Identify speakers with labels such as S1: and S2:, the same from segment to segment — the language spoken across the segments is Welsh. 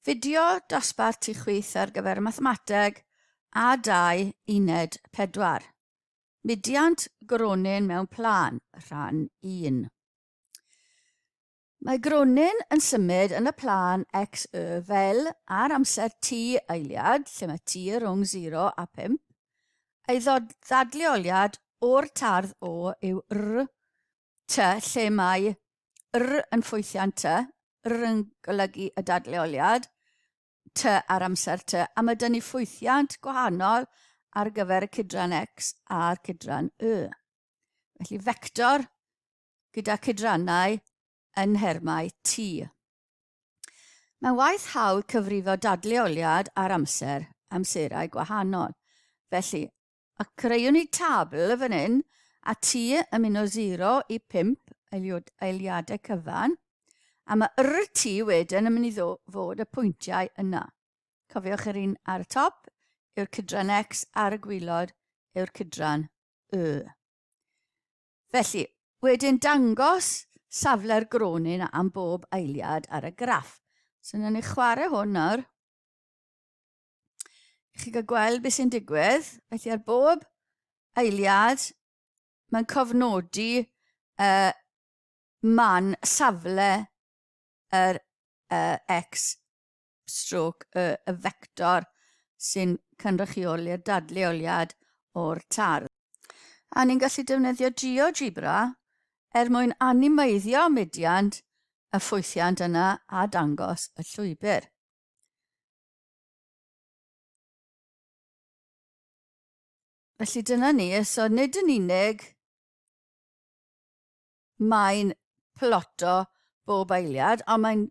S1: Fideo dosbarth tu chwith ar gyfer mathemateg A2 uned 4. Mudiant gronyn mewn plan, rhan 1. Mae gronyn yn symud yn y plan XY fel ar amser t eiliad, lle mae t rhwng 0 a 5, ei ddadleoliad o'r tardd O yw r t, lle mae r yn ffwythiant t, r yn golygu y dadleoliad, t ar amser t, a mae dyn ni ffwythiant gwahanol ar gyfer y cydran x a'r cydran y. Felly vector gyda cydrannau yn nhermau t. Mae waith hawdd cyfrifo dadleoliad ar amserau gwahanol. Felly, a creuwn ni tabl fan hyn, a t yn mynd o 0 i 5 eiliadau cyfan, a mae t wedyn yn mynd i fod y pwyntiau yna. Cofiwch yr un ar y top yw'r cydran x a'r y gwylod yw'r cydran y. Felly, wedyn dangos safle'r gronyn am bob eiliad ar y graff. So, wnawn ni chwarae hwn nawr. Chi gael gweld beth sy'n digwydd. Felly, ar bob eiliad, mae'n cofnodi man safle yr x stroke y vector sy'n cynrychioli'r dadleoliad o'r tardd. A ni'n gallu defnyddio GeoGebra mwyn animeiddio mudiant y ffwythiant yna a dangos y llwybr. Felly dyna ni, so nid yn unig mae'n ploto bob eiliad, ond mae'n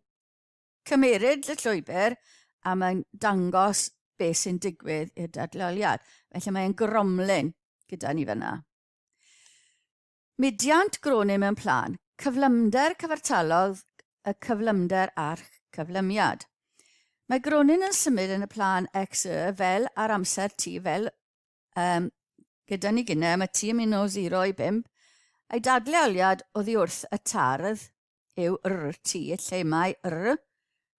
S1: cymeryd y llwybr a mae'n dangos beth sy'n digwydd i'r dadleoliad. Felly mae'n gromlin gyda ni fyna. Mudiant gronyn mewn plan, cyflymder cyfartalog, y cyflymder a'r cyflymiad. Mae gronyn yn symud yn y plan XY fel ar amser t fel gyda ni gynnau, mae t yn mynd o 0 i 5, ei dadleoliad oddi wrth y tardd yw t, lle mae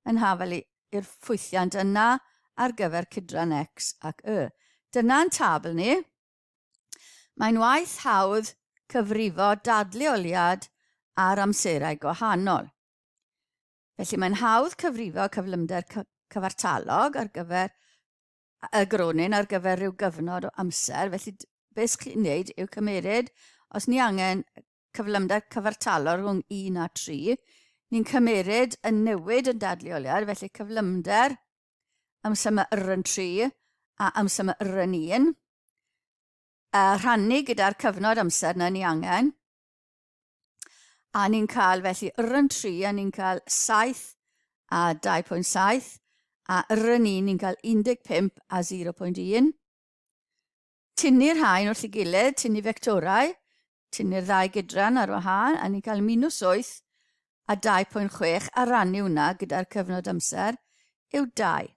S1: yn hafel i'r ffwythiant yna ar gyfer cydran x ac y. Dyna'n tabl ni. Mae'n waith hawdd cyfrifo dadleoliad ar amserau gwahanol. Felly mae'n hawdd cyfrifo cyflymder cyfartalog ar gyfer y gronyn ar gyfer rhyw gyfnod o amser. Felly beth chi'n gwneud yw cymeryd, os ni angen cyflymder cyfartalog rhwng 1 a 3, ni'n cymeryd yn newid yn dadleoliad, felly cyflymder amser mae yn 3 a amser mae yn 1. Rhannu gyda'r cyfnod amser na ni angen. A ni'n cael felly yn 3 a ni'n cael 7 a 2.7 a yn 1 ni'n cael 15 a 0.1. Tynnu'r rhain wrth ei gilydd, tynnu fectorau, tynnu'r ddau gydran ar wahân, a ni'n cael -8 a 2.6 a rannu hwnna gyda'r cyfnod amser yw 2.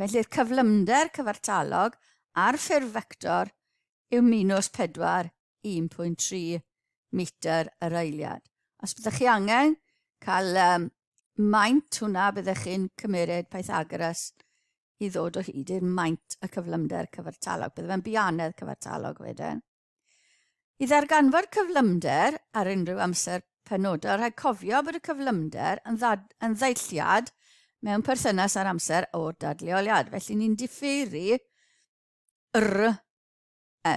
S1: Felly'r cyflymder cyfartalog ar ffurf vector yw -4, 1.3 metr yr eiliad. Os byddwch chi angen cael maint hwnna, byddwch chi'n cymeryd Pythagoras i ddod o hyd i'r maint y cyflymder cyfartalog. Byddai fe'n bianedd cyfartalog wedyn. I ddarganfod cyflymder ar unrhyw amser penodol, rhaid cofio bod y cyflymder yn ddeilliad mewn perthynas ar amser o'r dadleoliad. Felly ni'n diffeiri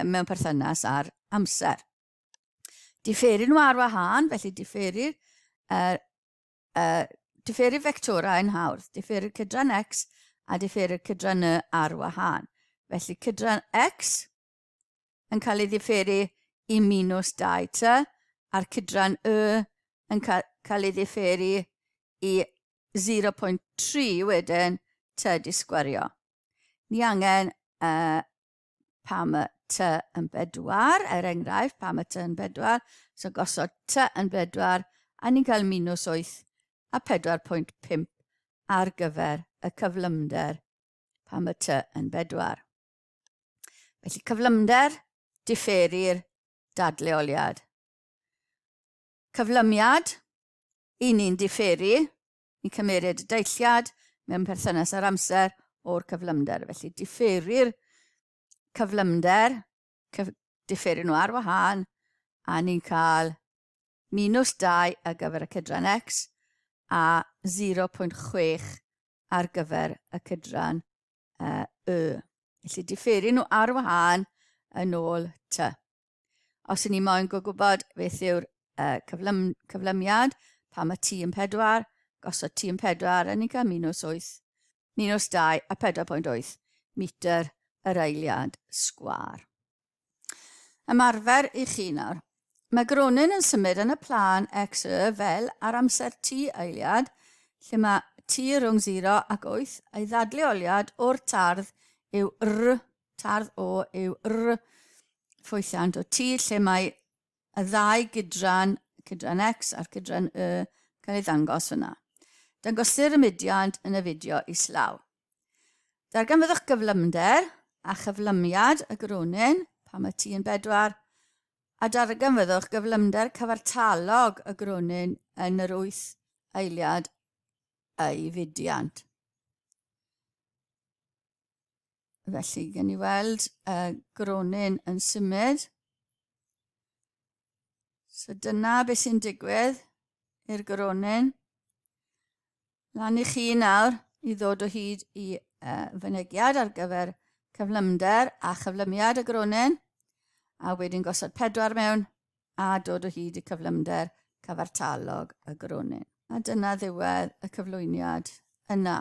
S1: mewn perthynas ar amser. Diffeiri nhw ar wahân, felly diffeiri vectorau yn hawdd. Diffeiri'r cydran x a diffeiri'r cydran y ar wahân. Felly cydran x yn cael ei diffeiri i -2t, a'r cydran y yn cael ei diffeiri i 0.3 wedyn t di sgwario. Ni angen pam y t yn 4, enghraifft, pam y t yn 4, so gosod t yn 4, a ni'n cael -8 a 4.5 ar gyfer y cyflymder pam y t yn 4. Felly cyflymder, diffeiri'r dadleoliad. Cyflymiad, ni'n diffeiri, ni'n cymeryd y deilliad mewn perthynas ar amser o'r cyflymder. Felly diffeiri'r cyflymder, diffeiri nhw ar wahân, a ni'n cael -2 ar gyfer y cydran x a 0.6 ar gyfer y cydran y. Felly diffeiri nhw ar wahân yn ôl t. Os ydyn ni moyn gwybod beth yw'r cyflymiad, pan mae t yn 4, gosod t yn 4, a ni'n cael -2 a 4.8 metr yr eiliad sgwâr. Ymarfer i chi nawr. Mae gronyn yn symud yn y plan XY fel ar amser t eiliad, lle mae t rhwng 0 ac 8 a'i ddadleoliad o'r tardd yw r, tardd o yw r ffwythiant o t, lle mae y ddau gydran x a'r cydran y cael ei ddangos fyna. Dangosir y mudiant yn y fideo islaw. Darganfydwch gyflymder a chyflymiad y gronyn pan mae t yn 4, a darganfyddwch gyflymder cyfartalog y gronyn yn yr 8 eiliad ei fudiant. Felly, gen i weld y gronyn yn symud. So dyna beth sy'n digwydd i'r gronyn. Lan i chi nawr i ddod o hyd i fynegiad ar gyfer cyflymder a chyflymiad y gronyn, a wedyn gosod 4 mewn a dod o hyd i cyflymder cyfartalog y gronyn. A dyna ddiwedd y cyflwyniad yna.